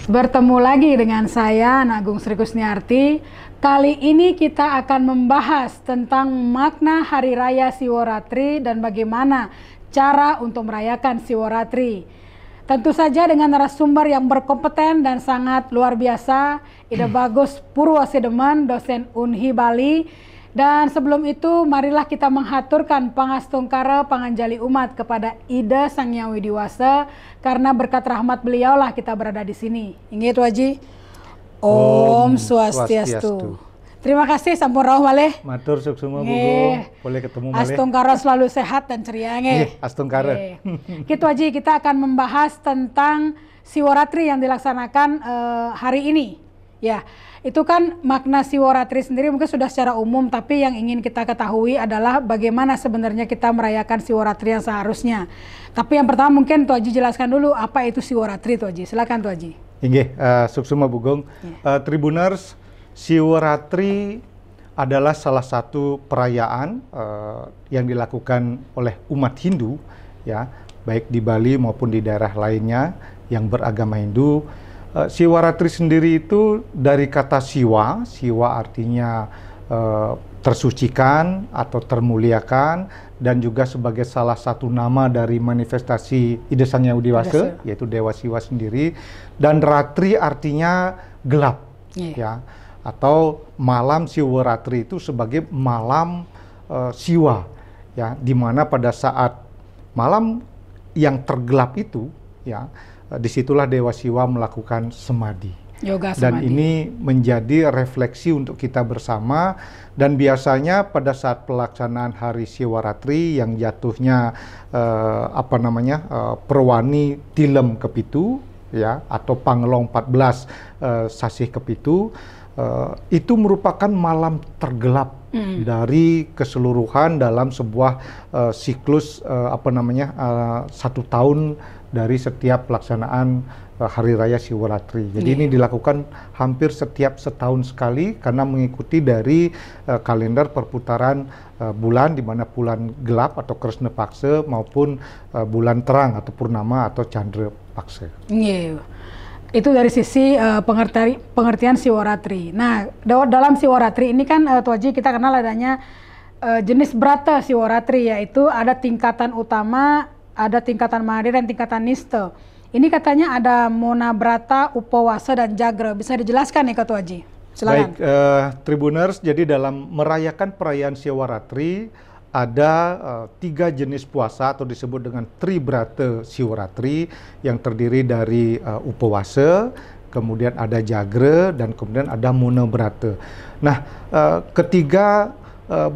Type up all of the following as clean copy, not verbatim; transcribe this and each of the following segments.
Bertemu lagi dengan saya, Nagung Sri Kusniarti. Kali ini kita akan membahas tentang makna Hari Raya Siworatri dan bagaimana cara untuk merayakan Siworatri. Tentu saja dengan narasumber yang berkompeten dan sangat luar biasa, Ida Bagus Purwosedeman, dosen Unhi Bali. Dan sebelum itu, marilah kita menghaturkan pangastungkara panganjali umat kepada Ida Sang Hyang Widiwasa, karena berkat rahmat beliaulah kita berada di sini. Ingat Waji? Om Swastiastu. Terima kasih, sampun rawuh malih. Matur suksuma Bugo, boleh ketemu malih. Astungkara selalu sehat dan ceria nggih. Astungkara. Gitu Waji, kita akan membahas tentang Siworatri yang dilaksanakan hari ini. Ya, itu kan makna Siworatri sendiri mungkin sudah secara umum, tapi yang ingin kita ketahui adalah bagaimana sebenarnya kita merayakan Siworatri yang seharusnya. Tapi yang pertama mungkin Tuh Haji jelaskan dulu apa itu Siworatri, Tuh Haji. Silakan Tuh Haji. Inggih, suksuma Bugong. Tribuners, Siworatri adalah salah satu perayaan yang dilakukan oleh umat Hindu, ya, baik di Bali maupun di daerah lainnya yang beragama Hindu. Siworatri sendiri itu dari kata siwa, siwa artinya tersucikan atau termuliakan, dan juga sebagai salah satu nama dari manifestasi Ida Sang Hyang Widiwasa, yaitu Dewa Siwa sendiri. Dan ratri artinya gelap, ya, atau malam Siworatri itu sebagai malam siwa, ya, di mana pada saat malam yang tergelap itu, ya, disitulah Dewa Siwa melakukan semadi. Yoga semadi. Dan ini menjadi refleksi untuk kita bersama. Dan biasanya pada saat pelaksanaan Hari Siworatri yang jatuhnya Perwani Tilem Kepitu, ya, atau Pangelong 14 Sasih Kepitu, itu merupakan malam tergelap dari keseluruhan dalam sebuah siklus satu tahun dari setiap pelaksanaan Hari Raya Siworatri. Jadi ini dilakukan hampir setiap setahun sekali karena mengikuti dari kalender perputaran bulan, di mana bulan gelap atau Kresna Paksa maupun bulan terang atau Purnama atau Chandra Paksa. Itu dari sisi pengertian Siworatri. Nah, dalam Siworatri ini kan Tuh Haji kita kenal adanya jenis brata Siworatri, yaitu ada tingkatan utama, ada tingkatan mahadhira dan tingkatan nista. Ini katanya ada Mona Brata, Upawasa, dan Jagra. Bisa dijelaskan nih Tuh Haji? Silakan. Baik, Tribuners, jadi dalam merayakan perayaan Siworatri ada 3 jenis puasa atau disebut dengan Tribrata Siworatri yang terdiri dari Upawasa, kemudian ada Jagra, dan kemudian ada Mona Brata. Nah, ketiga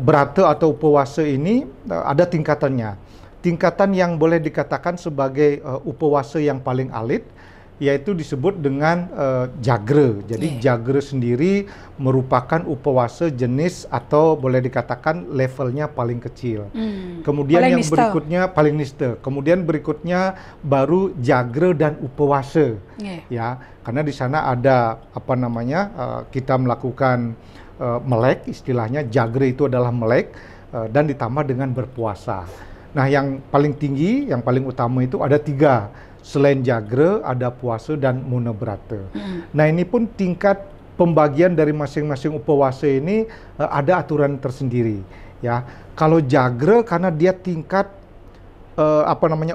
brata atau upawasa ini ada tingkatannya. Tingkatan yang boleh dikatakan sebagai upawasa yang paling alit yaitu disebut dengan Jagra. Jadi Jagra sendiri merupakan upawasa jenis atau boleh dikatakan levelnya paling kecil. Kemudian paling yang nista. Berikutnya paling nista. Kemudian berikutnya baru Jagra dan upawasa. Ya, karena di sana ada kita melakukan melek, istilahnya Jagra itu adalah melek dan ditambah dengan berpuasa. Nah, yang paling tinggi, yang paling utama itu ada 3. Selain Jagra, ada puasa dan Mona Brata. Nah, ini pun tingkat pembagian dari masing-masing upawasa ini ada aturan tersendiri. Ya, kalau Jagra karena dia tingkat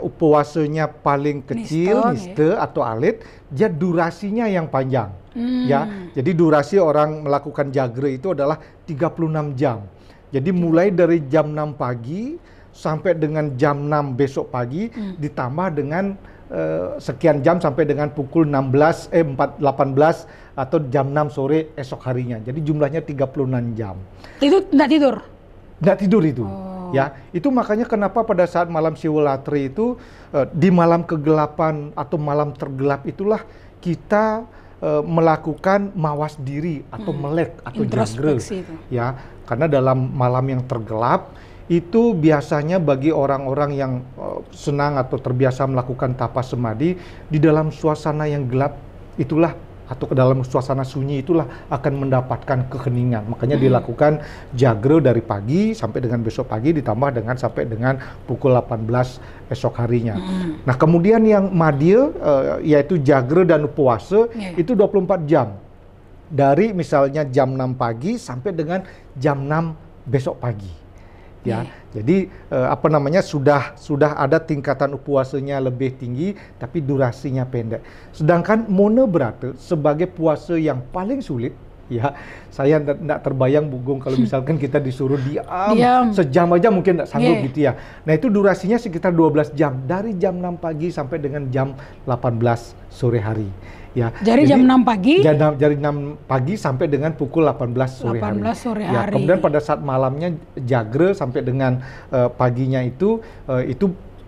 upawasanya paling kecil, nista atau alit, dia durasinya yang panjang. Ya, jadi durasi orang melakukan Jagra itu adalah 36 jam. Jadi mulai dari jam 6 pagi sampai dengan jam 6 besok pagi, ditambah dengan sekian jam sampai dengan pukul 18 atau jam 6 sore esok harinya. Jadi jumlahnya 36 jam. Itu enggak tidur? Enggak tidur itu. Ya, itu makanya kenapa pada saat malam Siworatri itu di malam kegelapan atau malam tergelap itulah kita melakukan mawas diri atau melek atau Jagra. Ya, karena dalam malam yang tergelap itu biasanya bagi orang-orang yang senang atau terbiasa melakukan tapas semadi di dalam suasana yang gelap, itulah atau ke dalam suasana sunyi itulah akan mendapatkan keheningan. Makanya dilakukan jagre dari pagi sampai dengan besok pagi ditambah dengan sampai dengan pukul 18 esok harinya. Nah, kemudian yang madya yaitu jagre dan puasa itu 24 jam. Dari misalnya jam 6 pagi sampai dengan jam 6 besok pagi. Ya, jadi apa namanya sudah ada tingkatan puasanya lebih tinggi, tapi durasinya pendek. Sedangkan Mona Brata sebagai puasa yang paling sulit, ya saya tidak terbayang Bu Gung kalau misalkan kita disuruh diam sejam aja mungkin tidak sanggup gitu ya. Nah itu durasinya sekitar 12 jam dari jam 6 pagi sampai dengan jam 18 sore hari. Ya, jadi jam 6 pagi? Dari 6 pagi sampai dengan pukul 18 sore hari. Ya, kemudian pada saat malamnya jagre sampai dengan paginya itu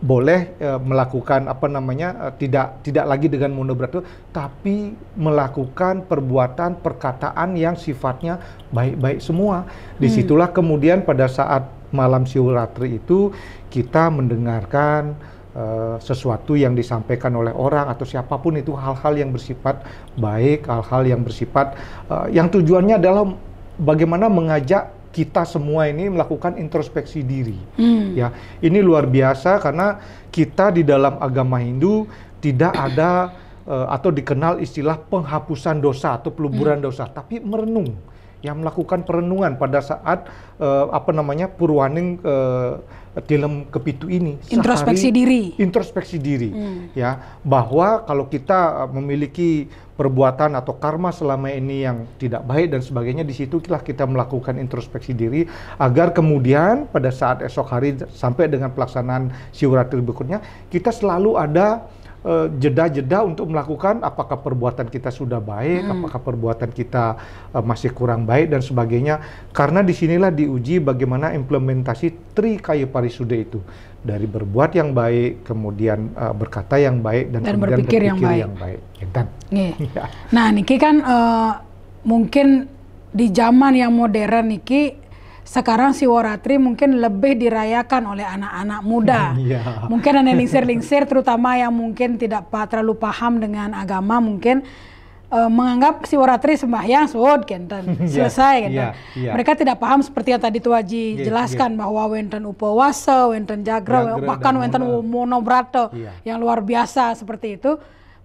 boleh melakukan apa namanya tidak lagi dengan Mona Brata, tapi melakukan perbuatan perkataan yang sifatnya baik-baik semua. Disitulah kemudian pada saat malam Siwaratri itu kita mendengarkan sesuatu yang disampaikan oleh orang atau siapapun itu hal-hal yang bersifat baik, hal-hal yang bersifat yang tujuannya adalah bagaimana mengajak kita semua ini melakukan introspeksi diri. Ya, ini luar biasa karena kita di dalam agama Hindu tidak ada atau dikenal istilah penghapusan dosa atau peluburan dosa, tapi merenung. Yang melakukan perenungan pada saat apa namanya purwaning dalam kepitu ini introspeksi diri ya, bahwa kalau kita memiliki perbuatan atau karma selama ini yang tidak baik dan sebagainya, disitulah kita melakukan introspeksi diri agar kemudian pada saat esok hari sampai dengan pelaksanaan Siwaratri berikutnya kita selalu ada jeda-jeda untuk melakukan apakah perbuatan kita sudah baik, apakah perbuatan kita masih kurang baik dan sebagainya. Karena disinilah diuji bagaimana implementasi Trikaya Parisuddha itu, dari berbuat yang baik, kemudian berkata yang baik dan kemudian berpikir yang baik. Nah, niki kan mungkin di zaman yang modern niki sekarang Siwaratri mungkin lebih dirayakan oleh anak-anak muda. Mungkin ada lingsir-lingsir terutama yang mungkin tidak terlalu paham dengan agama, mungkin menganggap Siwaratri sembahyang selesai kan. Mereka tidak paham seperti yang tadi Tuaji jelaskan bahwa wenten upawasa, wenten jagra, bahkan wenten Mona Brata yang luar biasa seperti itu.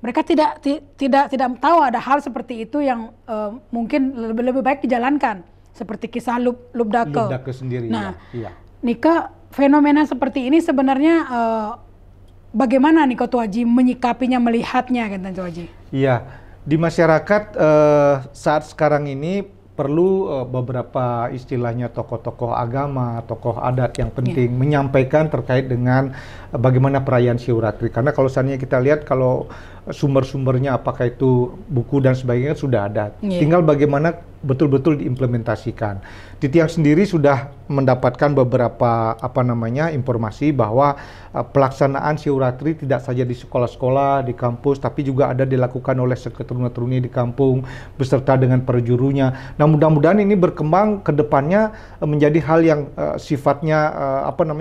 Mereka tidak tahu ada hal seperti itu yang mungkin lebih baik dijalankan. Seperti kisah Lubdaka sendiri. Nah, Nika, fenomena seperti ini sebenarnya bagaimana Nika Tuaji menyikapinya, melihatnya kan Tuaji? Iya, di masyarakat saat sekarang ini perlu beberapa istilahnya tokoh-tokoh agama, tokoh adat yang penting menyampaikan terkait dengan bagaimana perayaan Siwaratri. Karena kalau seandainya kita lihat kalau sumber-sumbernya apakah itu buku dan sebagainya sudah ada. Tinggal bagaimana betul-betul diimplementasikan. Titiang sendiri sudah mendapatkan beberapa informasi bahwa pelaksanaan Siwaratri tidak saja di sekolah-sekolah, di kampus, tapi juga ada dilakukan oleh seketuruna-turuni di kampung beserta dengan perjurunya. Nah, mudah-mudahan ini berkembang ke depannya menjadi hal yang sifatnya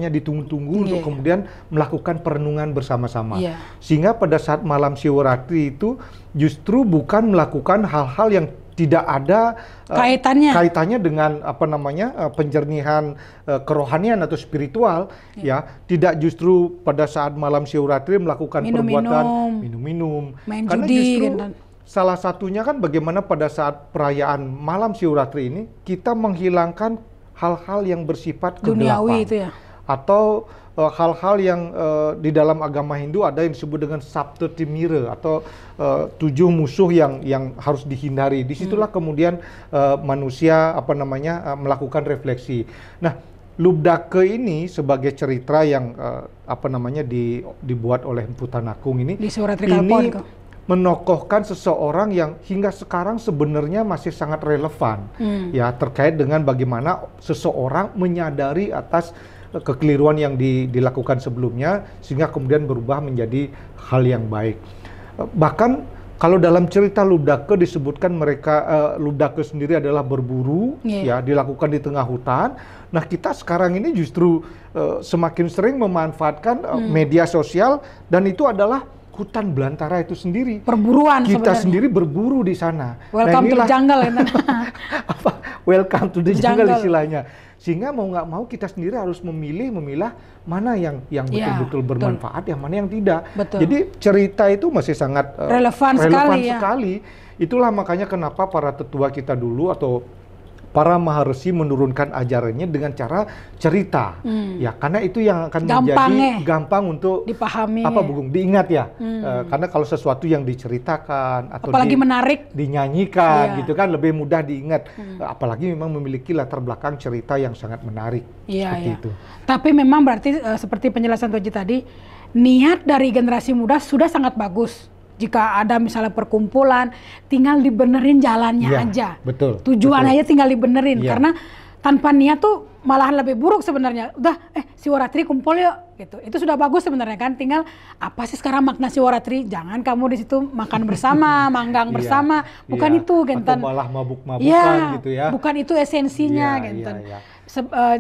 ditunggu-tunggu untuk kemudian melakukan perenungan bersama-sama. Sehingga pada saat malam Siwaratri itu justru bukan melakukan hal-hal yang tidak ada kaitannya dengan penjernihan kerohanian atau spiritual, tidak justru pada saat malam Siwaratri melakukan perbuatan minum-minum, karena justru salah satunya kan bagaimana pada saat perayaan malam Siwaratri ini kita menghilangkan hal-hal yang bersifat kegelapan atau hal-hal yang di dalam agama Hindu ada yang disebut dengan Saptatimira atau 7 musuh yang harus dihindari. Disitulah kemudian manusia melakukan refleksi. Nah, Lubdaka ini sebagai cerita yang dibuat oleh Empu Tanakung ini menokohkan seseorang yang hingga sekarang sebenarnya masih sangat relevan terkait dengan bagaimana seseorang menyadari atas kekeliruan yang dilakukan sebelumnya sehingga kemudian berubah menjadi hal yang baik. Bahkan kalau dalam cerita Lubdaka disebutkan Lubdaka sendiri adalah berburu, dilakukan di tengah hutan. Nah, kita sekarang ini justru semakin sering memanfaatkan media sosial dan itu adalah hutan belantara itu sendiri. Perburuan Kita sebenarnya. sendiri berburu di sana. Welcome to the jungle ya. Apa? Welcome to the jungle Jungle. istilahnya. Sehingga mau nggak mau kita sendiri harus memilah mana yang betul-betul bermanfaat, yang mana yang tidak. Betul. Jadi cerita itu masih sangat Relevan sekali, ya. Itulah makanya kenapa para tetua kita dulu atau para maharsi menurunkan ajarannya dengan cara cerita, ya karena itu yang akan menjadi gampang untuk dipahami, diingat ya, karena kalau sesuatu yang diceritakan atau apalagi menarik, dinyanyikan gitu kan lebih mudah diingat, apalagi memang memiliki latar belakang cerita yang sangat menarik seperti itu. Tapi memang berarti seperti penjelasan Toji tadi, niat dari generasi muda sudah sangat bagus. Jika ada misalnya perkumpulan, tinggal dibenerin jalannya aja. Betul. Tujuan aja tinggal dibenerin. Karena tanpa niat tuh malahan lebih buruk sebenarnya. Udah, Siwaratri kumpul yuk, gitu. Itu sudah bagus sebenarnya kan. Tinggal apa sih sekarang makna Siwaratri? Jangan kamu di situ makan bersama, manggang bersama. Bukan itu, Gentan. Atau malah mabuk-mabukan gitu ya. Bukan itu esensinya, Gentan.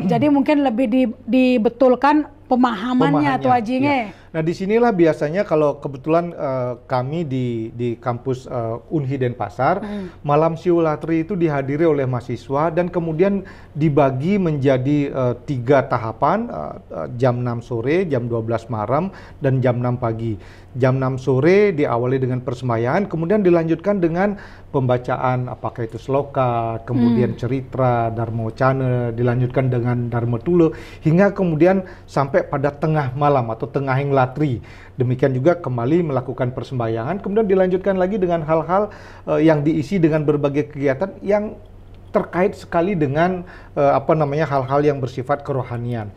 Jadi mungkin lebih dibetulkan pemahamannya atau ajingnya. Nah disinilah biasanya kalau kebetulan kami di kampus Unhi Denpasar, malam Siwaratri itu dihadiri oleh mahasiswa dan kemudian dibagi menjadi 3 tahapan, jam 6 sore, jam 12 malam, dan jam 6 pagi. Jam 6 sore diawali dengan persembahyaan, kemudian dilanjutkan dengan pembacaan apakah itu sloka, kemudian cerita, dharma wacana, dilanjutkan dengan dharma tulo, hingga kemudian sampai pada tengah malam atau tengahing latri. Demikian juga kembali melakukan persembahyangan, kemudian dilanjutkan lagi dengan hal-hal yang diisi dengan berbagai kegiatan yang terkait sekali dengan hal-hal yang bersifat kerohanian.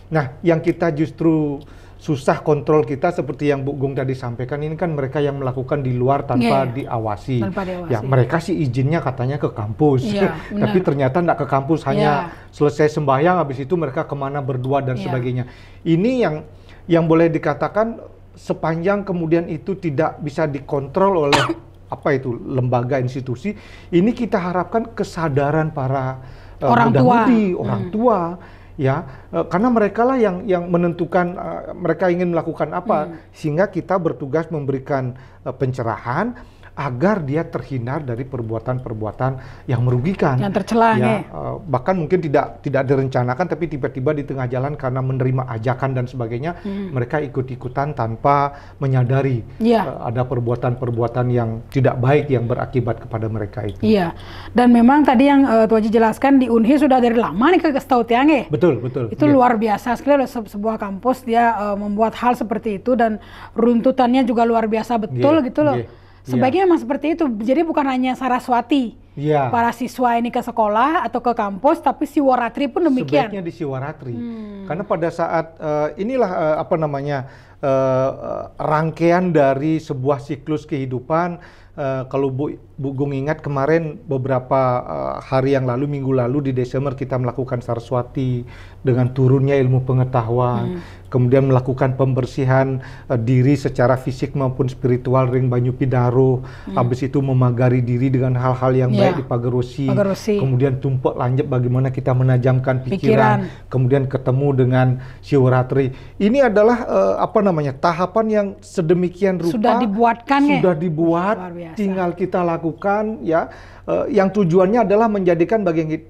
Nah, yang kita justru susah kontrol kita seperti yang Bu Gung tadi sampaikan, ini kan mereka yang melakukan di luar tanpa diawasi. Ya, mereka sih izinnya katanya ke kampus, tapi ternyata nggak ke kampus, hanya selesai sembahyang habis itu mereka kemana berdua dan sebagainya. Ini yang boleh dikatakan sepanjang kemudian itu tidak bisa dikontrol oleh lembaga institusi, ini kita harapkan kesadaran para muda-mudi, orang tua. Ya, karena mereka lah yang menentukan mereka ingin melakukan apa, sehingga kita bertugas memberikan pencerahan agar dia terhindar dari perbuatan-perbuatan yang merugikan, yang tercela, bahkan mungkin tidak direncanakan, tapi tiba-tiba di tengah jalan karena menerima ajakan dan sebagainya, mereka ikut-ikutan tanpa menyadari ada perbuatan-perbuatan yang tidak baik yang berakibat kepada mereka itu. Iya, dan memang tadi yang Tuaji jelaskan di Unhi sudah dari lama nih ke setahu tiang. Betul. Itu luar biasa sekali, sebuah kampus dia membuat hal seperti itu dan runtutannya juga luar biasa betul gitu loh. Sebaiknya memang seperti itu. Jadi bukan hanya Saraswati, para siswa ini ke sekolah atau ke kampus, tapi Siwaratri pun demikian. Sebaiknya di Siwaratri. Karena pada saat inilah rangkaian dari sebuah siklus kehidupan. Kalau Bu Gung ingat kemarin beberapa hari yang lalu, minggu lalu di Desember kita melakukan Saraswati dengan turunnya ilmu pengetahuan, kemudian melakukan pembersihan diri secara fisik maupun spiritual ring Banyu Pidaro, habis itu memagari diri dengan hal-hal yang baik di Pagerosi, kemudian tumpuk lanjut bagaimana kita menajamkan pikiran, kemudian ketemu dengan Siwaratri. Ini adalah tahapan yang sedemikian rupa sudah dibuat, tinggal kita lakukan ya, yang tujuannya adalah menjadikan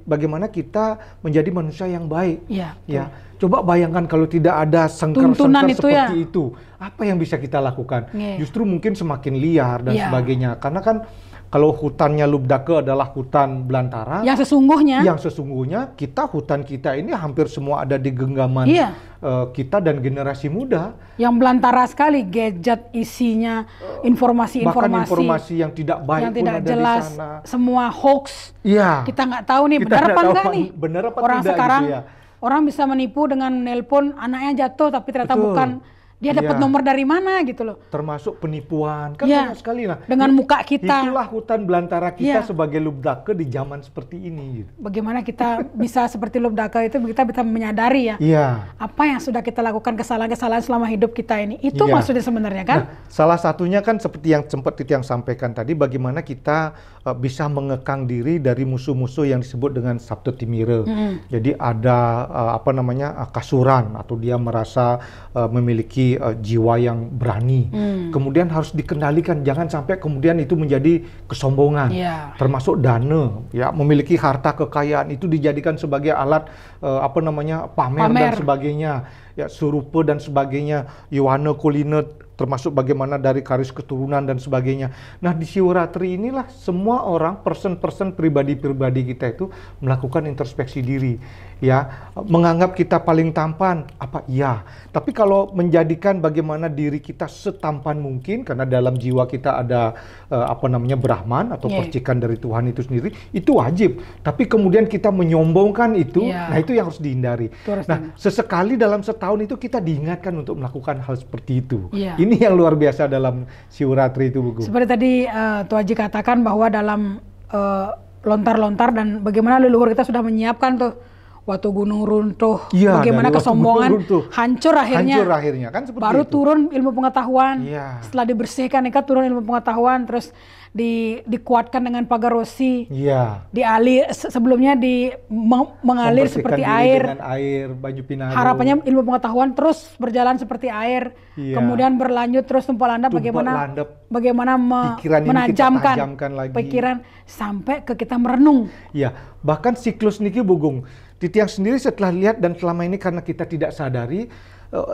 bagaimana kita menjadi manusia yang baik. Ya, coba bayangkan kalau tidak ada sengker-sengker seperti itu, apa yang bisa kita lakukan? Justru mungkin semakin liar dan sebagainya. Karena kan kalau hutannya Lubdake adalah hutan belantara, yang sesungguhnya hutan kita ini hampir semua ada di genggaman kita dan generasi muda. Yang belantara sekali, gadget isinya informasi-informasi, bahkan informasi yang tidak baik, yang tidak jelas, di sana. Semua hoax. Kita nggak tahu nih benar apa enggak nih. Benar apa orang tidak sekarang gitu ya. Orang bisa menipu dengan nelpon anaknya jatuh tapi ternyata bukan. Dia dapat nomor dari mana gitu loh. Termasuk penipuan, kan banyak sekali lah. Dengan muka kita. Itulah hutan belantara kita sebagai Lubdake di zaman seperti ini. Gitu. Bagaimana kita bisa seperti Lubdake itu, kita bisa menyadari apa yang sudah kita lakukan, kesalahan-kesalahan selama hidup kita ini. Itu maksudnya sebenarnya kan? Nah, salah satunya kan seperti yang sempat yang sampaikan tadi, bagaimana kita bisa mengekang diri dari musuh-musuh yang disebut dengan Sabtu Timire. Jadi ada kasuran atau dia merasa memiliki memiliki jiwa yang berani. Kemudian harus dikendalikan, jangan sampai kemudian itu menjadi kesombongan. Termasuk dana, ya, memiliki harta kekayaan itu dijadikan sebagai alat pamer dan sebagainya, ya, surupa dan sebagainya, Yohana kulina, termasuk bagaimana dari garis keturunan dan sebagainya. Nah, di Siwaratri inilah semua orang, person-person, pribadi-pribadi kita itu melakukan introspeksi diri, ya, menganggap kita paling tampan, ya, tapi kalau menjadikan bagaimana diri kita setampan mungkin, karena dalam jiwa kita ada Brahman atau percikan dari Tuhan itu sendiri, itu wajib. Tapi kemudian kita menyombongkan itu, nah itu yang harus dihindari. Nah, sesekali dalam setahun itu kita diingatkan untuk melakukan hal seperti itu. Ini yang luar biasa dalam Siwaratri itu, Bu. Seperti tadi Tuh Haji katakan bahwa dalam lontar-lontar dan bagaimana leluhur kita sudah menyiapkan tuh waktu gunung runtuh, bagaimana kesombongan hancur akhirnya kan seperti baru itu. Turun ilmu pengetahuan. Setelah dibersihkan turun ilmu pengetahuan, terus dikuatkan dengan pagarosi. Sebelumnya mengalir seperti air. Dengan air, Banyu Pinaro. Harapannya ilmu pengetahuan terus berjalan seperti air. Kemudian berlanjut terus tumpah landap bagaimana menajamkan pikiran sampai ke kita merenung. Bahkan siklus niki Bugung. Titiang sendiri setelah lihat dan selama ini karena kita tidak sadari,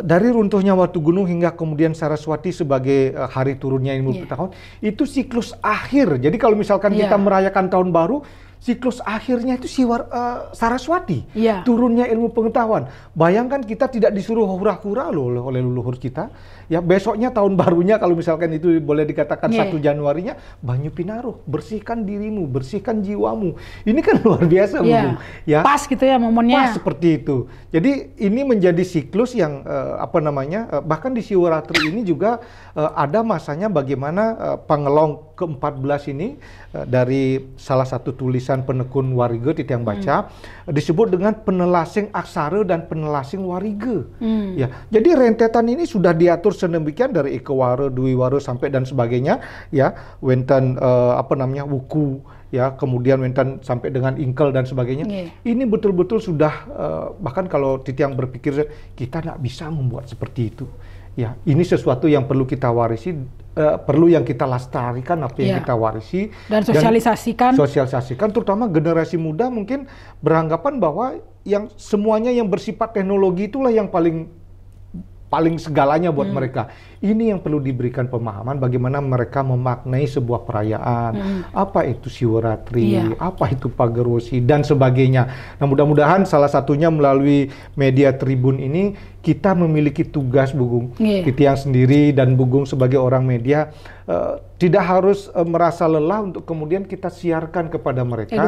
dari runtuhnya Watu Gunung hingga kemudian Saraswati sebagai hari turunnya ilmu pengetahuan, itu siklus akhir. Jadi kalau misalkan kita merayakan tahun baru, siklus akhirnya itu Saraswati, turunnya ilmu pengetahuan. Bayangkan kita tidak disuruh hura-hura loh oleh leluhur kita. Ya, besoknya tahun barunya kalau misalkan itu boleh dikatakan 1 Januarinya, Banyu Pinaro, bersihkan dirimu, bersihkan jiwamu. Ini kan luar biasa, Bu. Ya. Pas gitu ya momennya. Pas seperti itu. Jadi ini menjadi siklus yang bahkan di Siwaratri ini juga ada masanya bagaimana Pangelong ke-14 ini dari salah satu tulisan penekun Warige Titiang baca disebut dengan penelasing aksara dan penelasing Warige. Ya, jadi rentetan ini sudah diatur sedemikian dari Ikewara, Dwiwara sampai dan sebagainya, ya, wenten wuku, ya, kemudian wenten sampai dengan ingkel dan sebagainya. Ini betul-betul sudah bahkan kalau Titiang berpikir kita tidak bisa membuat seperti itu. Ya, ini sesuatu yang perlu kita warisi, perlu yang kita lestarikan apa yang kita warisi dan sosialisasikan, terutama generasi muda mungkin beranggapan bahwa yang semuanya yang bersifat teknologi itulah yang paling segalanya buat mereka. Ini yang perlu diberikan pemahaman bagaimana mereka memaknai sebuah perayaan. Apa itu Siwaratri, apa itu Pagarosi dan sebagainya. Nah, mudah-mudahan salah satunya melalui media Tribun ini kita memiliki tugas, Bugung, Titiang sendiri dan Bugung sebagai orang media tidak harus merasa lelah untuk kemudian kita siarkan kepada mereka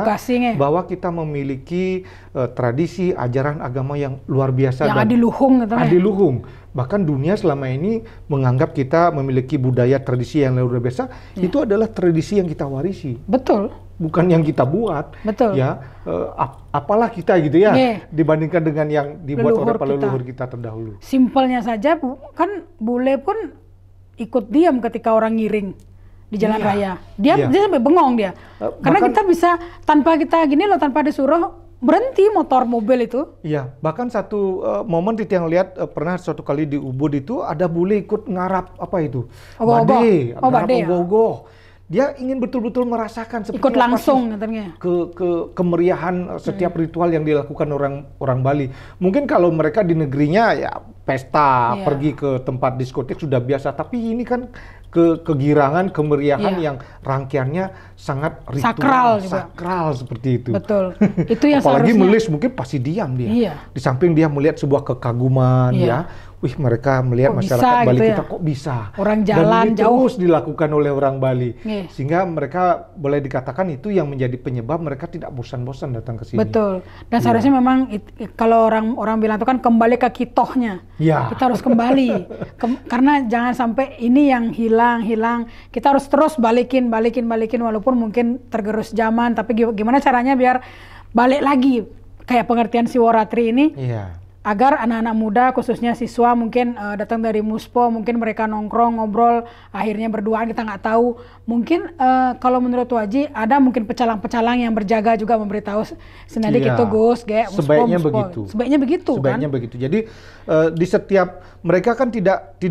bahwa kita memiliki tradisi ajaran agama yang luar biasa yang adiluhung. Bahkan dunia selama ini menganggap kita memiliki budaya tradisi yang luar biasa, itu adalah tradisi yang kita warisi. Betul. Bukan yang kita buat. Betul. Ya, apalah kita gitu ya, dibandingkan dengan yang dibuat oleh leluhur kita terdahulu. Simpelnya saja, kan bule pun ikut diam ketika orang ngiring di jalan raya. Dia sampai bengong dia. Karena kita bisa tanpa kita tanpa disuruh berhenti mobil itu. Iya, bahkan satu momen Titiang lihat pernah suatu kali di Ubud itu ada bule ikut ngarap bade. Dia ingin betul-betul merasakan seperti ikut langsung katanya kemeriahan setiap ritual yang dilakukan orang Bali. Mungkin kalau mereka di negerinya ya pesta, pergi ke tempat diskotik sudah biasa, tapi ini kan kegirangan, kemeriahan yang rangkaiannya sangat ritual, sakral seperti itu. Betul. Itu yang apalagi melis mungkin pasti diam dia. Di samping dia melihat sebuah kekaguman, wih, mereka melihat kok masyarakat Bali kita kok bisa. Orang jalan dan ini jauh terus dilakukan oleh orang Bali. Sehingga mereka boleh dikatakan itu yang menjadi penyebab mereka tidak bosan-bosan datang ke sini. Betul. Dan seharusnya memang kalau orang bilang itu kan kembali ke kitohnya. Kita harus kembali. Karena jangan sampai ini yang hilang. Kita harus terus balikin walaupun mungkin tergerus zaman, tapi gimana caranya biar balik lagi kayak pengertian Siwaratri ini. agar anak-anak muda khususnya siswa mungkin datang dari Muspo, mungkin mereka nongkrong ngobrol akhirnya berduaan, kita nggak tahu, mungkin kalau menurut Waji ada mungkin pecalang-pecalang yang berjaga juga memberitahu senadi Iya, gitu Gus kayak sebaiknya begitu. sebaiknya begitu Sebaiknya kan begitu. Jadi di setiap mereka kan tidak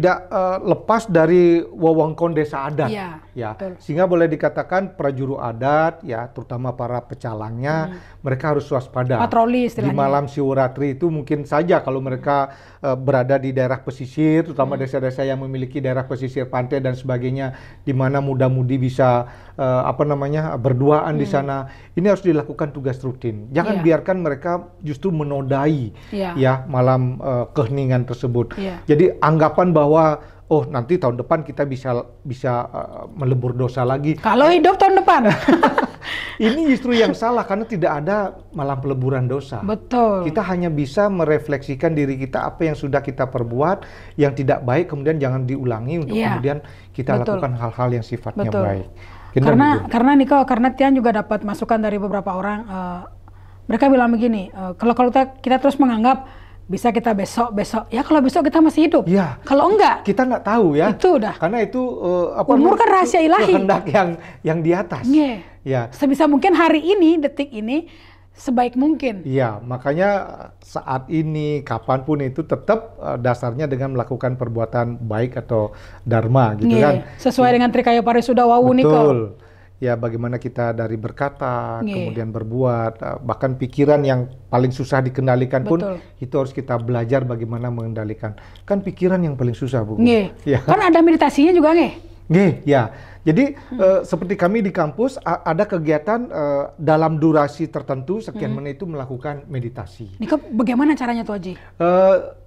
lepas dari wewengkon desa adat, Iya, ya. betul. Sehingga boleh dikatakan prajuru adat, ya, terutama para pecalangnya, mereka harus waspada. Patroli Di istilahnya. malam Siworatri itu mungkin saja kalau mereka berada di daerah pesisir, terutama desa-desa yang memiliki daerah pesisir pantai dan sebagainya, di mana muda-mudi bisa berduaan di sana. Ini harus dilakukan tugas rutin. Jangan Iya. biarkan mereka justru menodai Iya. ya malam keheningan tersebut. Iya. Jadi anggapan bahwa oh nanti tahun depan kita bisa melebur dosa lagi. kalau hidup tahun depan. Ini justru yang salah karena tidak ada malam peleburan dosa. Betul. Kita hanya bisa merefleksikan diri kita apa yang sudah kita perbuat yang tidak baik, kemudian jangan diulangi untuk Iya. kemudian kita Betul. lakukan hal-hal yang sifatnya Betul. baik. Benar, betul. Karena Niko, karena Tian juga dapat masukan dari beberapa orang. Mereka bilang begini, kalau kita terus menganggap bisa kita besok, ya kalau besok kita masih hidup. Iya. Kalau enggak, Kita nggak tahu ya. itu udah. Karena itu Umur kan rahasia ilahi. kehendak yang di atas. Iya. Ya. Sebisa mungkin hari ini, detik ini, sebaik mungkin. Iya, makanya saat ini, kapanpun itu tetap dasarnya dengan melakukan perbuatan baik atau dharma, gitu Iya. kan? Sesuai dengan Trikaya Parisuda Wawu Niko. Betul. Ya, bagaimana kita dari berkata, Iya. kemudian berbuat, bahkan pikiran yang paling susah dikendalikan pun, Betul. itu harus kita belajar bagaimana mengendalikan. Kan pikiran yang paling susah, Bu. Nggih. Ya. Kan ada meditasinya juga nggih. Nggih, ya. Jadi seperti kami di kampus ada kegiatan dalam durasi tertentu sekian menit itu melakukan meditasi. Niko, bagaimana caranya tuh Haji?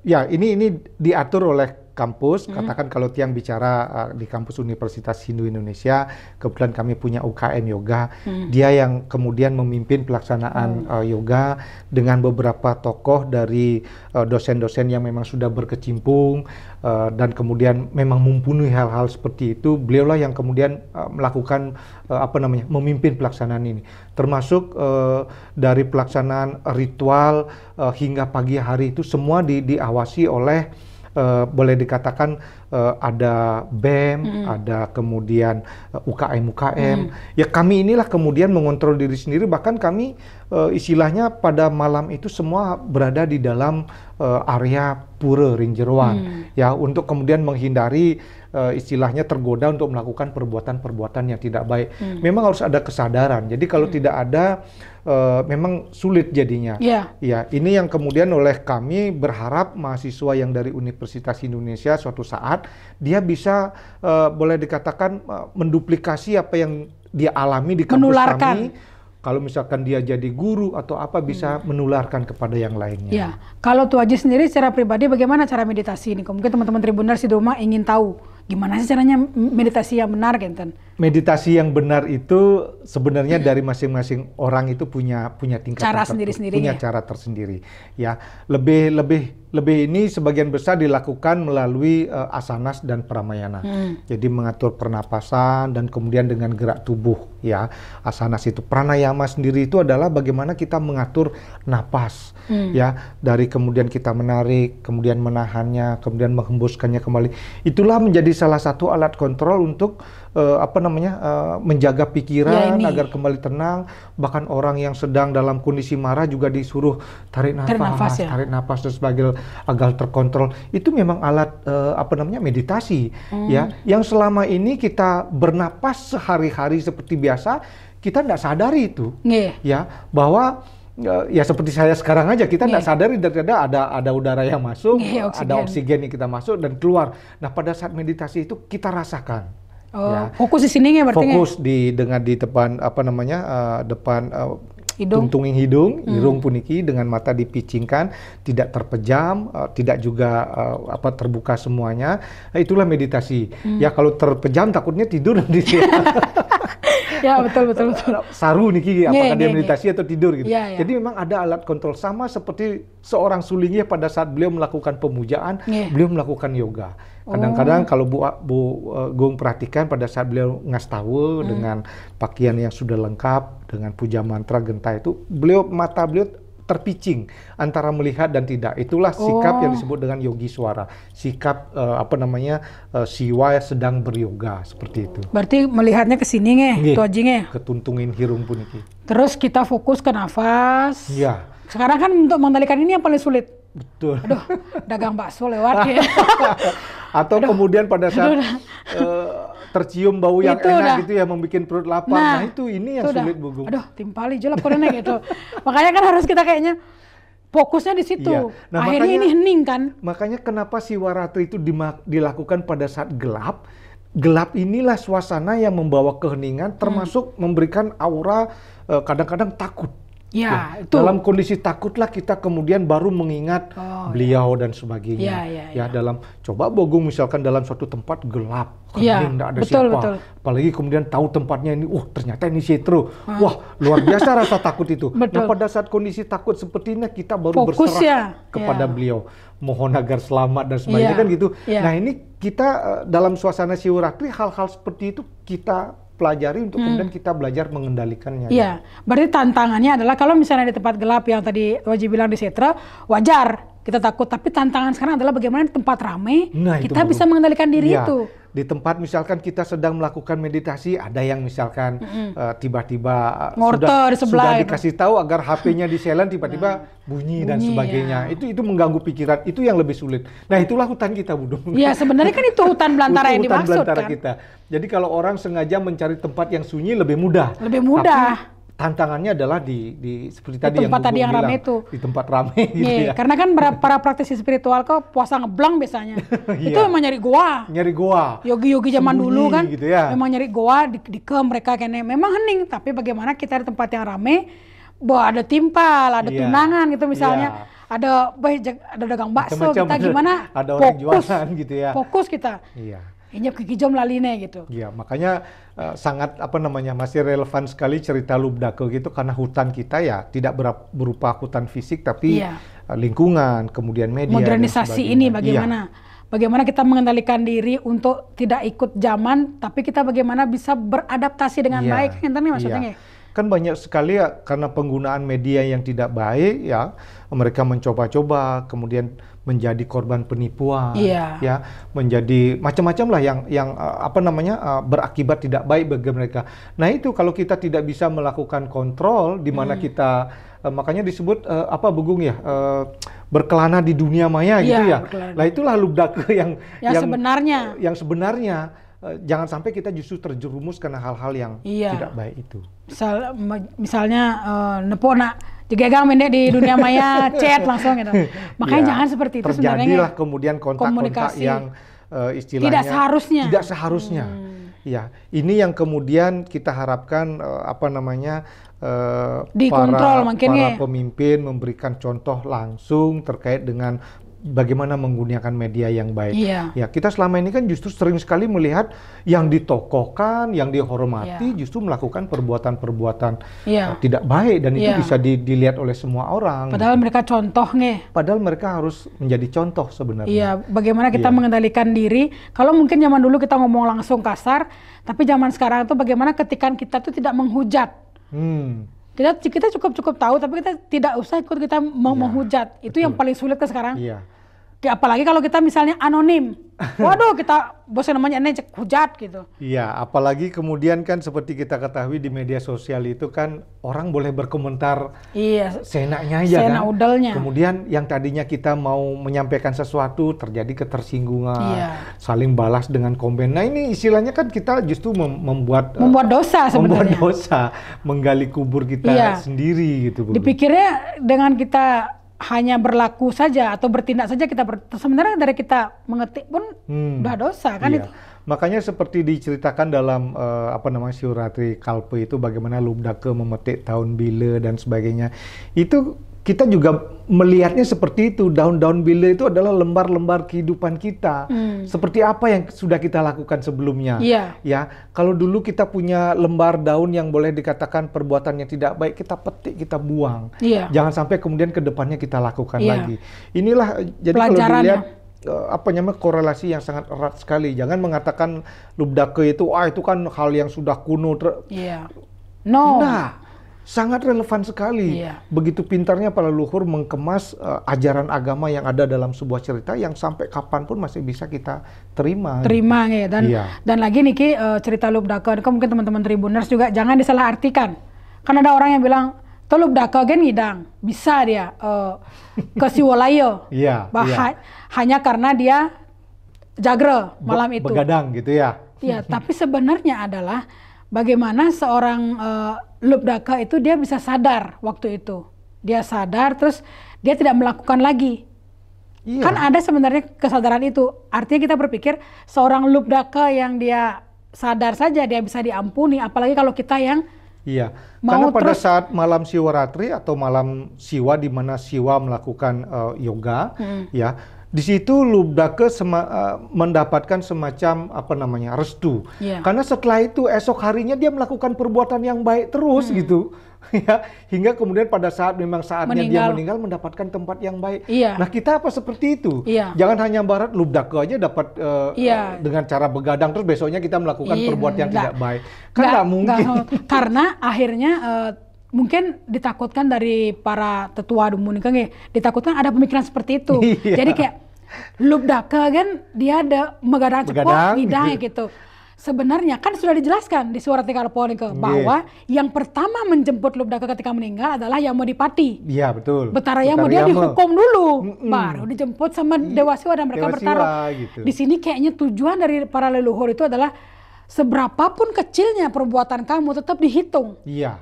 Ya, ini diatur oleh kampus. Katakan kalau Tiang bicara di kampus Universitas Hindu Indonesia, kebetulan kami punya UKM yoga. Dia yang kemudian memimpin pelaksanaan yoga dengan beberapa tokoh dari dosen-dosen yang memang sudah berkecimpung dan kemudian memang mumpuni hal-hal seperti itu. Beliaulah yang kemudian melakukan memimpin pelaksanaan ini, termasuk dari pelaksanaan ritual hingga pagi hari itu semua diawasi oleh boleh dikatakan ada BEM, ada kemudian UKM. Ya kami inilah kemudian mengontrol diri sendiri, bahkan kami istilahnya pada malam itu semua berada di dalam area pura Rinjerwan, ya untuk kemudian menghindari istilahnya tergoda untuk melakukan perbuatan-perbuatan yang tidak baik. Memang harus ada kesadaran. Jadi kalau tidak ada memang sulit jadinya. Iya. Ya, ini yang kemudian oleh kami berharap mahasiswa yang dari Universitas Indonesia suatu saat dia bisa boleh dikatakan menduplikasi apa yang dia alami di kampus Menularkan. kami. Kalau misalkan dia jadi guru atau apa bisa menularkan kepada yang lainnya. Ya, kalau Tuh Haji sendiri secara pribadi bagaimana cara meditasi ini? Mungkin teman-teman Tribuners di rumah ingin tahu gimana sih caranya meditasi yang benar, Genten? Meditasi yang benar itu sebenarnya dari masing-masing orang itu punya tingkat Cara tertentu, sendiri-sendiri punya ya? cara tersendiri. Ya, lebih ini sebagian besar dilakukan melalui asanas dan pramayana. Jadi mengatur pernapasan dan kemudian dengan gerak tubuh. Ya, asanas itu, pranayama sendiri itu adalah bagaimana kita mengatur napas. Ya, dari kemudian kita menarik, kemudian menahannya, kemudian menghembuskannya kembali. Itulah menjadi salah satu alat kontrol untuk menjaga pikiran Ya, agar kembali tenang. Bahkan orang yang sedang dalam kondisi marah juga disuruh tarik nafas, ya? tarik nafas dan sebagainya agar terkontrol. Itu memang alat meditasi, ya. Yang selama ini kita bernapas sehari-hari seperti biasa, kita tidak sadari itu, Nggih. ya, bahwa ya seperti saya sekarang aja kita tidak sadari ternyata ada udara yang masuk, Nggih, ada oksigen yang kita masuk dan keluar. Nah pada saat meditasi itu kita rasakan. Oh, Ya. fokus di sini nggak berarti nggak? Fokus dengan di depan depan Hidung. tungtunging hidung, irung puniki dengan mata dipicingkan, tidak terpejam, tidak juga terbuka semuanya. Nah, itulah meditasi. Ya kalau terpejam takutnya tidur nanti. Ya betul. Saru niki apakah dia Nggih. meditasi atau tidur gitu. Iya. Jadi memang ada alat kontrol sama seperti seorang sulingnya pada saat beliau melakukan pemujaan, Iya. beliau melakukan yoga. Kadang-kadang kalau Bu Gung perhatikan pada saat beliau ngastawa dengan pakaian yang sudah lengkap dengan puja mantra genta itu, mata beliau terpicing antara melihat dan tidak. Itulah sikap yang disebut dengan yogi swara. Sikap siwa sedang beryoga seperti itu. Berarti melihatnya ke sini nge, tuh aja nge. Ketuntungin hirung pun iki. Terus kita fokus ke nafas. Iya. Sekarang kan untuk mengendalikan ini yang paling sulit. Betul. Aduh, dagang bakso lewat ya. Atau kemudian pada saat tercium bau yang enak gitu ya, membuat perut lapar. Nah itu ini yang sulit, Bu Gung. Aduh, timpali jelek kodenya gitu. Makanya kan harus kita kayaknya fokusnya di situ. Iya. Nah, akhirnya ini hening kan. Makanya kenapa Siwaratri itu dilakukan pada saat gelap. Gelap inilah suasana yang membawa keheningan, termasuk memberikan aura kadang-kadang takut. Ya, itu. Dalam kondisi takutlah kita kemudian baru mengingat beliau dan sebagainya. Dalam coba Bogung misalkan dalam suatu tempat gelap, hening, tidak ada siapa. Betul. Apalagi kemudian tahu tempatnya ini, ternyata ini Setro. Wah, luar biasa rasa takut itu. Nah, pada saat kondisi takut seperti ini kita baru berserah kepada beliau, mohon agar selamat dan sebagainya kan gitu. Nah, ini kita dalam suasana Siwaratri hal-hal seperti itu kita pelajari untuk kemudian kita belajar mengendalikannya. Iya, berarti tantangannya adalah kalau misalnya di tempat gelap yang tadi Waji bilang di Setra, wajar kita takut, tapi tantangan sekarang adalah bagaimana di tempat ramai kita bisa mengendalikan diri itu. Di tempat misalkan kita sedang melakukan meditasi, ada yang misalkan tiba-tiba sudah dikasih tahu agar HP-nya di silent, tiba-tiba bunyi dan sebagainya. Itu mengganggu pikiran, itu yang lebih sulit. Nah, itulah hutan kita, Bu Dung. Iya, sebenarnya kan itu hutan belantara yang dimaksud kan. Kita. Jadi kalau orang sengaja mencari tempat yang sunyi lebih mudah. Lebih mudah. Tapi tantangannya adalah di seperti tadi yang tempat tadi yang ramai itu, di tempat ramai gitu ya. Karena kan para praktisi spiritual kok puasa ngeblang biasanya. Itu memang nyari goa. Nyari goa. Yogi-yogi zaman dulu kan gitu ya. Memang nyari goa di mereka kayaknya memang hening, tapi bagaimana kita di tempat yang ramai, ada timpal, ada tunangan gitu misalnya. Ada dagang bakso, kita gimana? Ada orang jualan gitu ya. Fokus kita. Iya. Inyap kiki jom laline gitu. Iya, makanya sangat masih relevan sekali cerita Lubdake gitu, karena hutan kita ya tidak berupa hutan fisik tapi lingkungan, kemudian media. Modernisasi ini bagaimana? Bagaimana kita mengendalikan diri untuk tidak ikut zaman, tapi kita bagaimana bisa beradaptasi dengan baik, kan ini maksudnya. Kan banyak sekali ya, karena penggunaan media yang tidak baik ya, mereka mencoba-coba kemudian menjadi korban penipuan, ya, menjadi macam-macam lah yang berakibat tidak baik bagi mereka. Nah itu kalau kita tidak bisa melakukan kontrol, di mana kita makanya disebut Begung ya, berkelana di dunia maya gitu ya. Nah itulah Lubdake yang sebenarnya. Jangan sampai kita justru terjerumus karena hal-hal yang tidak baik itu. Misalnya nepona jegegang mendek di dunia maya, chat langsung gitu. Makanya jangan seperti itu sebenarnya. Terjadilah kemudian kontak-kontak yang istilahnya tidak seharusnya. Ya, ini yang kemudian kita harapkan para pemimpin memberikan contoh langsung terkait dengan bagaimana menggunakan media yang baik. Ya, kita selama ini kan justru sering sekali melihat yang ditokohkan, yang dihormati justru melakukan perbuatan-perbuatan tidak baik, dan itu bisa dilihat oleh semua orang. Padahal mereka contoh Padahal mereka harus menjadi contoh sebenarnya. Iya, bagaimana kita mengendalikan diri. Kalau mungkin zaman dulu kita ngomong langsung kasar, tapi zaman sekarang itu bagaimana ketika kita tuh tidak menghujat. Kita cukup tahu, tapi kita tidak usah ikut kita menghujat. Itu yang paling sulit kan sekarang. Apalagi kalau kita misalnya anonim. Waduh, kita bosan namanya hujat gitu. Iya, apalagi kemudian kan seperti kita ketahui di media sosial itu kan orang boleh berkomentar seenaknya aja kan. Udalnya. Kemudian yang tadinya kita mau menyampaikan sesuatu terjadi ketersinggungan, saling balas dengan komen. Nah, ini istilahnya kan kita justru membuat dosa sebenarnya. Membuat dosa, menggali kubur kita sendiri gitu. Dipikirnya dengan kita hanya berlaku saja atau bertindak saja sebenarnya dari kita mengetik pun udah dosa kan itu. Makanya seperti diceritakan dalam Siwaratri Kalpe itu, bagaimana Lubdake memetik daun bile dan sebagainya. Itu kita juga melihatnya seperti itu. Daun-daun bile itu adalah lembar-lembar kehidupan kita. Seperti apa yang sudah kita lakukan sebelumnya. Ya, kalau dulu kita punya lembar daun yang boleh dikatakan perbuatan yang tidak baik, kita petik, kita buang. Jangan sampai kemudian ke depannya kita lakukan lagi. Inilah jadi kalau dilihat korelasi yang sangat erat sekali. Jangan mengatakan Lubdake itu itu kan hal yang sudah kuno. Nah, sangat relevan sekali. Iya. Begitu pintarnya para leluhur mengemas ajaran agama yang ada dalam sebuah cerita yang sampai kapanpun masih bisa kita terima. Terima ya. Dan Iya. dan lagi nih Ki, cerita Lubdaka, mungkin teman-teman Tribuners juga jangan disalahartikan. Kan ada orang yang bilang, "To Lubdaka gen ngidang." Bisa dia ke Siwolayo. Iya, Hanya karena dia jagre malam itu. Begadang gitu ya. Iya, tapi sebenarnya adalah bagaimana seorang Lubdaka itu dia bisa sadar waktu itu. Dia sadar terus dia tidak melakukan lagi. Iya. Kan ada sebenarnya kesadaran itu. Artinya kita berpikir seorang Lubdaka yang dia sadar saja dia bisa diampuni, apalagi kalau kita yang Iya, mau karena pada terus- saat malam Siwaratri atau malam Siwa di mana Siwa melakukan yoga, ya, di situ Lubdaka mendapatkan semacam apa namanya restu. Iya. Karena setelah itu esok harinya dia melakukan perbuatan yang baik terus gitu, ya, hingga kemudian pada saat memang saatnya dia meninggal mendapatkan tempat yang baik. Iya. Nah kita apa seperti itu? Iya. Jangan hanya barat Lubdaka aja dapat Iya. dengan cara begadang terus besoknya kita melakukan Iya, perbuatan yang enggak. tidak baik. Kan nggak mungkin. Karena akhirnya mungkin ditakutkan dari para tetua dumun kan ya, ditakutkan ada pemikiran seperti itu. Iya. Jadi kayak Lubdaka kan dia ada megadang cepok ngidang gitu. Sebenarnya kan sudah dijelaskan di surat Tikarponika bahwa yang pertama menjemput Lubdaka ketika meninggal adalah Yamodipati. Iya betul. Betarayama dia dihukum dulu, Mm-mm. baru dijemput sama Dewa Siwa dan mereka Dewa bertarung. Siwa, gitu. Di sini kayaknya tujuan dari para leluhur itu adalah seberapapun kecilnya perbuatan kamu tetap dihitung. Iya,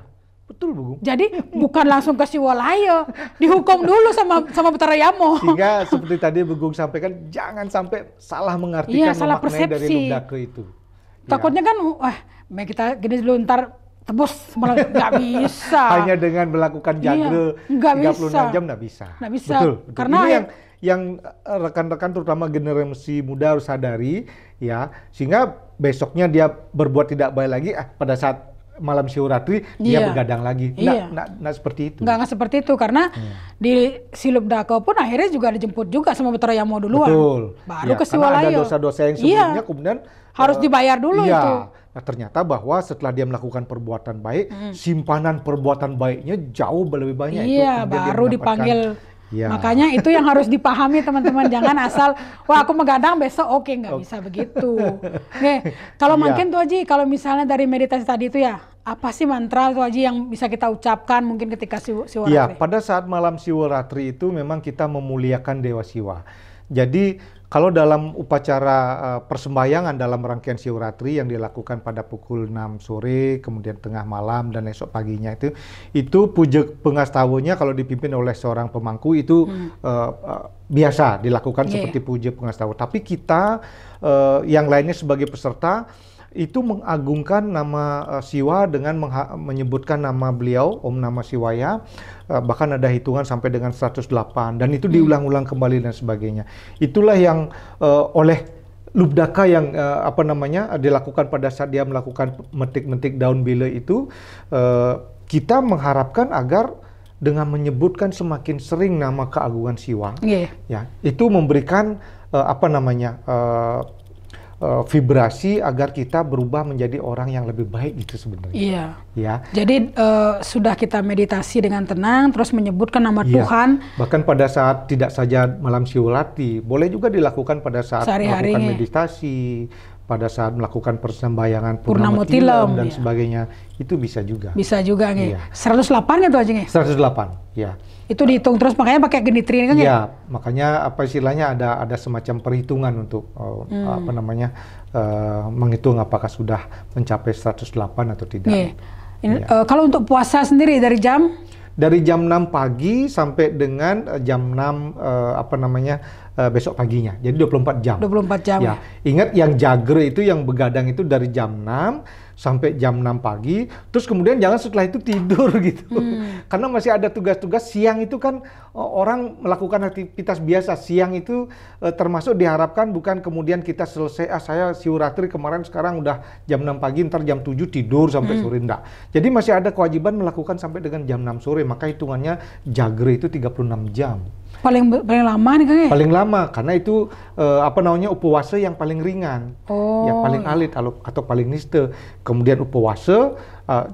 betul Bu Gung. Jadi bukan langsung ke Siwalayo, dihukum dulu sama Betarayamo. Sehingga seperti tadi Bu Gung sampaikan, jangan sampai salah mengartikan Iya, salah memaknai dari persepsi. Lubdaka itu. Takutnya kan, wah, kita gini dulu ntar tebus malah nggak bisa. Hanya dengan melakukan jagre nggak 36 bisa. jam nggak bisa. Nggak bisa. Betul. Karena ini yang rekan-rekan terutama generasi muda harus sadari ya, sehingga besoknya dia berbuat tidak baik lagi pada saat malam Siwaratri dia Iya. begadang lagi. Iya. Nggak seperti itu. Nggak seperti itu karena di Silubdaka pun akhirnya juga dijemput juga sama Betarayamo duluan. Betul. Baru Ya, ke karena ada Siwalayo. dosa-dosa yang Iya. sebelumnya kemudian Harus dibayar dulu iya. itu. Nah, ternyata bahwa setelah dia melakukan perbuatan baik, simpanan perbuatan baiknya jauh lebih banyak. Iya, Kemudian dia baru mendapatkan- dipanggil. Iya. Makanya itu yang harus dipahami teman-teman. Jangan asal, wah aku megadang besok, oke nggak bisa begitu. Nih, kalau Iya. mungkin tuh Haji, kalau misalnya dari meditasi tadi itu ya, apa sih mantra tuh Haji yang bisa kita ucapkan mungkin ketika Iya, Siwaratri? pada saat malam Siwaratri itu memang kita memuliakan Dewa Siwa. Jadi kalau dalam upacara persembahyangan dalam rangkaian Siwaratri yang dilakukan pada pukul 6 sore, kemudian tengah malam dan esok paginya itu puja pengastawanya kalau dipimpin oleh seorang pemangku itu biasa dilakukan seperti puja pengastawa. Tapi kita yang lainnya sebagai peserta itu mengagungkan nama Siwa dengan menyebutkan nama beliau, Om Namah Siwaya, bahkan ada hitungan sampai dengan 108 dan itu diulang-ulang kembali dan sebagainya. Itulah yang oleh Lubdaka yang dilakukan pada saat dia melakukan metik-metik daun bile itu, kita mengharapkan agar dengan menyebutkan semakin sering nama keagungan Siwa, ya itu memberikan vibrasi agar kita berubah menjadi orang yang lebih baik gitu sebenarnya. Iya. Ya. Jadi sudah kita meditasi dengan tenang, terus menyebutkan nama Tuhan. Bahkan pada saat tidak saja malam Siwaratri, boleh juga dilakukan pada saat melakukan meditasi, pada saat melakukan persembahyangan Purnama Tilam dan sebagainya, itu bisa juga. Bisa juga nih. 108 gitu aja nih. 108, ya. Itu dihitung terus, makanya pakai genitri kan ya? Iya, makanya apa istilahnya ada semacam perhitungan untuk menghitung apakah sudah mencapai 108 atau tidak. Kalau untuk puasa sendiri dari jam? Dari jam 6 pagi sampai dengan jam 6 besok paginya. Jadi 24 jam. 24 jam. Ya. Ingat yang jagre itu yang begadang itu dari jam 6 sampai jam 6 pagi, terus kemudian jangan setelah itu tidur gitu. Karena masih ada tugas-tugas siang itu kan orang melakukan aktivitas biasa. Siang itu termasuk diharapkan bukan kemudian kita selesai, saya Siwaratri kemarin sekarang udah jam 6 pagi, ntar jam 7 tidur sampai sore, enggak. Jadi masih ada kewajiban melakukan sampai dengan jam 6 sore, maka hitungannya jagre itu 36 jam. Paling lama nih Kang ya? Paling lama karena itu upawasa yang paling ringan. ya paling alit atau paling niste. Kemudian upawasa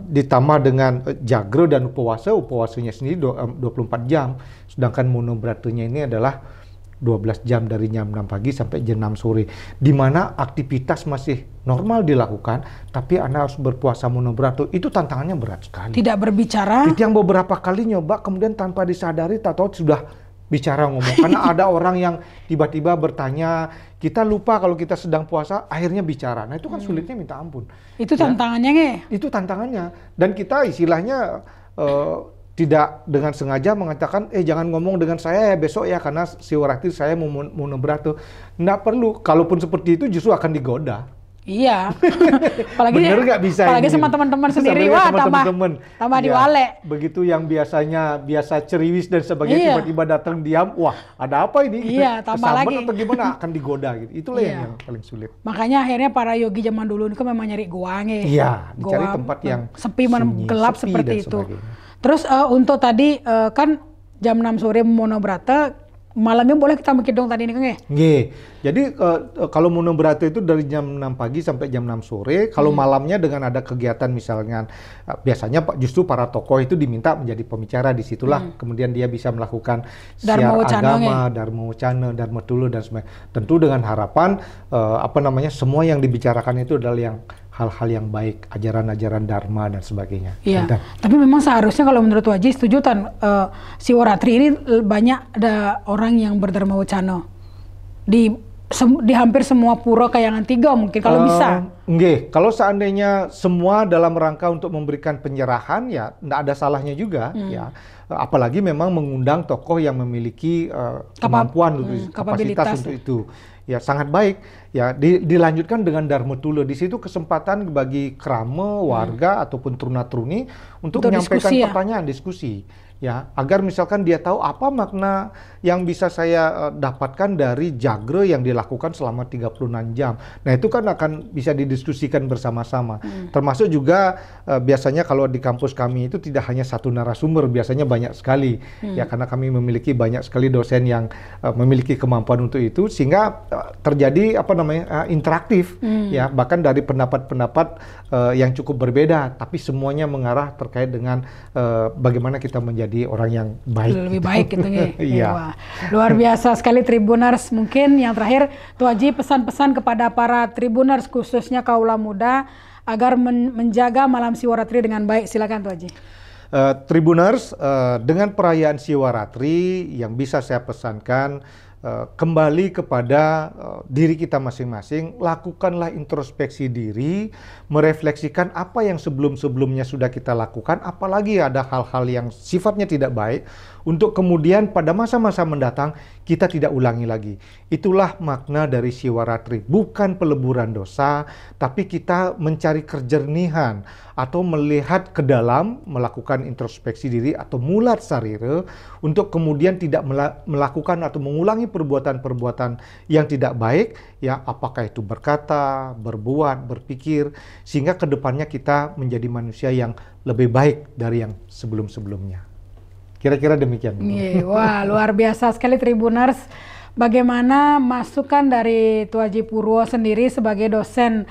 ditambah dengan jagro dan upawasanya sendiri 24 jam, sedangkan monobratanya ini adalah 12 jam dari jam 6 pagi sampai jam 6 sore, di mana aktivitas masih normal dilakukan, tapi Anda harus berpuasa monobrato. Itu tantangannya berat sekali. Tidak berbicara. Itu yang beberapa kali nyoba, kemudian tanpa disadari, tahu sudah bicara ngomong. Karena ada orang yang tiba-tiba bertanya, kita lupa kalau kita sedang puasa, akhirnya bicara. Nah itu kan sulitnya minta ampun. Itu tantangannya nge? Itu tantangannya. Dan kita istilahnya tidak dengan sengaja mengatakan, jangan ngomong dengan saya ya besok ya, karena siwaratri saya mau monobrato. Nggak perlu, kalaupun seperti itu justru akan digoda. Iya. Apalagi bener nggak bisa apalagi ini. sama teman-teman sendiri, wah tambah diwale. Begitu yang biasa ceriwis dan sebagainya, tiba-tiba datang diam, wah ada apa ini? Iya, tambah lagi. Atau gimana, akan digoda gitu. Itulah yang paling sulit. Makanya akhirnya para yogi zaman dulu itu memang nyari goa nge. Iya, mencari tempat yang sepi, gelap seperti itu. Sebagainya. Terus untuk tadi kan jam 6 sore monobrata, malamnya boleh kita mikir dong tadi ini kan ya? Nggih. Jadi kalau monobrata itu dari jam 6 pagi sampai jam 6 sore. Kalau malamnya dengan ada kegiatan misalnya, biasanya justru para tokoh itu diminta menjadi pembicara, disitulah kemudian dia bisa melakukan siar agama, dharma wacana, dharma tulo dan sebagainya. Tentu dengan harapan semua yang dibicarakan itu adalah yang hal-hal yang baik, ajaran-ajaran dharma dan sebagainya. Iya. Tapi memang seharusnya kalau menurut Waji setuju siwaratri ini banyak ada orang yang berdharma wacana di hampir semua pura Kayangan 3 mungkin kalau bisa. Nggih, kalau seandainya semua dalam rangka untuk memberikan penyerahan ya enggak ada salahnya juga ya. Apalagi memang mengundang tokoh yang memiliki kemampuan kapasitas untuk itu. Ya sangat baik ya, dilanjutkan dengan dharma tulo. Di situ kesempatan bagi krama, warga ataupun truna-truni untuk menyampaikan pertanyaan, diskusi ya, agar misalkan dia tahu apa makna yang bisa saya dapatkan dari jagro yang dilakukan selama 36 jam. Nah itu kan akan bisa didiskusikan bersama-sama. Termasuk juga biasanya kalau di kampus kami itu tidak hanya satu narasumber, biasanya banyak sekali ya, karena kami memiliki banyak sekali dosen yang memiliki kemampuan untuk itu, sehingga terjadi interaktif ya, bahkan dari pendapat-pendapat yang cukup berbeda, tapi semuanya mengarah terkait dengan bagaimana kita menjadi orang yang baik. Lebih baik gitu ya. Iya. Luar biasa sekali Tribuners. Mungkin yang terakhir Tuh Haji pesan-pesan kepada para Tribuners khususnya kaula muda agar menjaga malam siwaratri dengan baik. Silakan Tuh Haji. Tribuners, dengan perayaan siwaratri yang bisa saya pesankan, kembali kepada diri kita masing-masing, lakukanlah introspeksi diri, merefleksikan apa yang sebelum-sebelumnya sudah kita lakukan, apalagi ada hal-hal yang sifatnya tidak baik, untuk kemudian pada masa-masa mendatang kita tidak ulangi lagi. Itulah makna dari siwaratri, bukan peleburan dosa, tapi kita mencari kejernihan atau melihat ke dalam, melakukan introspeksi diri atau mulat sarira, untuk kemudian tidak melakukan atau mengulangi perbuatan-perbuatan yang tidak baik, ya, apakah itu berkata, berbuat, berpikir, sehingga kedepannya kita menjadi manusia yang lebih baik dari yang sebelum-sebelumnya. Kira-kira demikian. Wah, luar biasa sekali Tribuners. Bagaimana masukan dari Tuh Haji Purwo sendiri sebagai dosen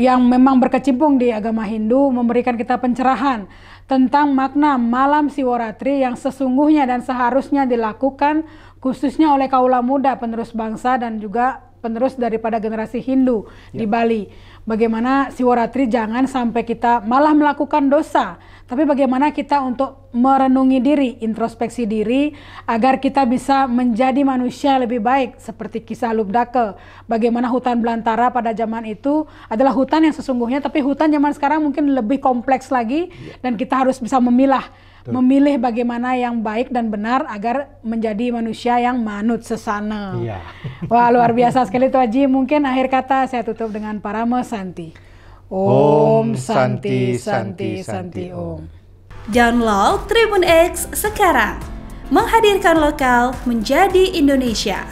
yang memang berkecimpung di agama Hindu, memberikan kita pencerahan tentang makna malam siwaratri yang sesungguhnya dan seharusnya dilakukan khususnya oleh kaula muda penerus bangsa dan juga penerus daripada generasi Hindu di Bali. Bagaimana siwaratri jangan sampai kita malah melakukan dosa, tapi bagaimana kita untuk merenungi diri, introspeksi diri, agar kita bisa menjadi manusia lebih baik. Seperti kisah Lubdake, bagaimana hutan belantara pada zaman itu adalah hutan yang sesungguhnya, tapi hutan zaman sekarang mungkin lebih kompleks lagi, dan kita harus bisa memilih bagaimana yang baik dan benar agar menjadi manusia yang manut sesana. Wah, luar biasa sekali Tuh Haji. Mungkin akhir kata saya tutup dengan Parama Santi. Om Santi Santi Santi Om. Download Tribun X sekarang, menghadirkan lokal menjadi Indonesia.